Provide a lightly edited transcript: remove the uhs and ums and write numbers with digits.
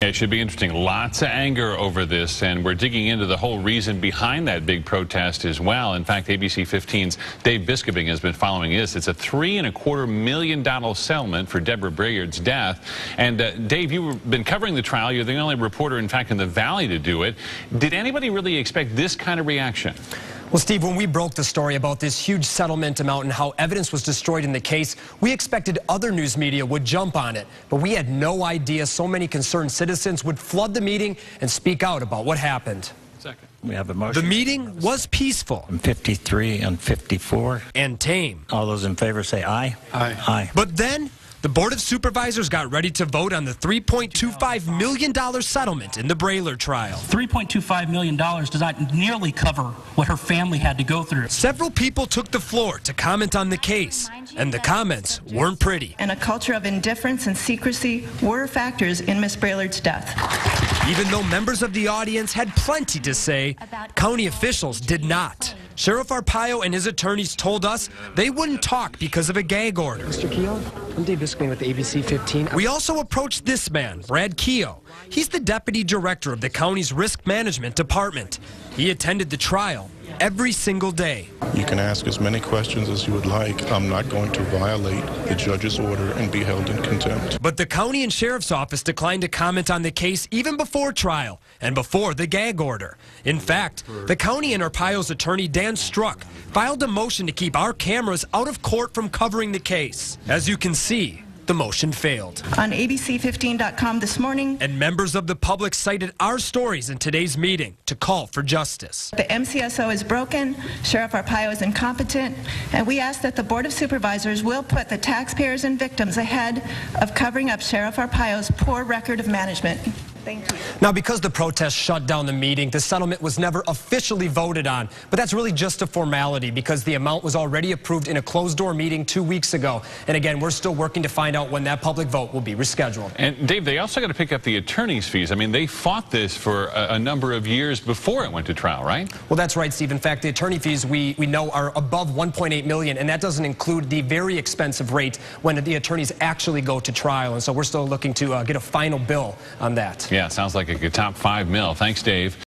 It should be interesting. Lots of anger over this, and we're digging into the whole reason behind that big protest as well. In fact, ABC 15's Dave Biscobing has been following this. It's a $3.25 million settlement for Deborah Braillard's death. And Dave, you've been covering the trial. You're the only reporter, in fact, in the Valley to do it. Did anybody really expect this kind of reaction? Well, Steve, when we broke the story about this huge settlement amount and how evidence was destroyed in the case, we expected other news media would jump on it. But we had no idea so many concerned citizens would flood the meeting and speak out about what happened. Second. We have a motion. The meeting was peaceful. 53 and 54. And tame. All those in favor say aye. Aye. Aye. But then the Board of Supervisors got ready to vote on the $3.25 million settlement in the Braillard trial. $3.25 million does not nearly cover what her family had to go through. Several people took the floor to comment on the case, and the comments weren't pretty. And a culture of indifference and secrecy were factors in Miss Braillard's death. Even though members of the audience had plenty to say, county officials did not. Sheriff Arpaio and his attorneys told us they wouldn't talk because of a gag order. Mr. Keogh, I'm Dave Biscobing with ABC 15. We also approached this man, Brad Keogh. He's the deputy director of the county's risk management department. He attended the trial every single day. You can ask as many questions as you would like. I'm not going to violate the judge's order and be held in contempt. But the county and sheriff's office declined to comment on the case even before trial and before the gag order. In fact, the county and Arpaio's attorney, Dan Struck, filed a motion to keep our cameras out of court from covering the case. As you can see, the motion failed. On ABC15.com this morning, and members of the public cited our stories in today's meeting to call for justice. The MCSO is broken, Sheriff Arpaio is incompetent, and we ask that the Board of Supervisors will put the taxpayers and victims ahead of covering up Sheriff Arpaio's poor record of management. Thank you. Now, because the protest shut down the meeting, the settlement was never officially voted on. But that's really just a formality because the amount was already approved in a closed-door meeting 2 weeks ago. And again, we're still working to find out when that public vote will be rescheduled. And Dave, they also got to pick up the attorney's fees. I mean, they fought this for a number of years before it went to trial, right? Well, that's right, Steve. In fact, the attorney fees we know are above $1.8 million, and that doesn't include the very expensive rate when the attorneys actually go to trial. And so we're still looking to get a final bill on that. Yeah, it sounds like a top $5 million. Thanks, Dave.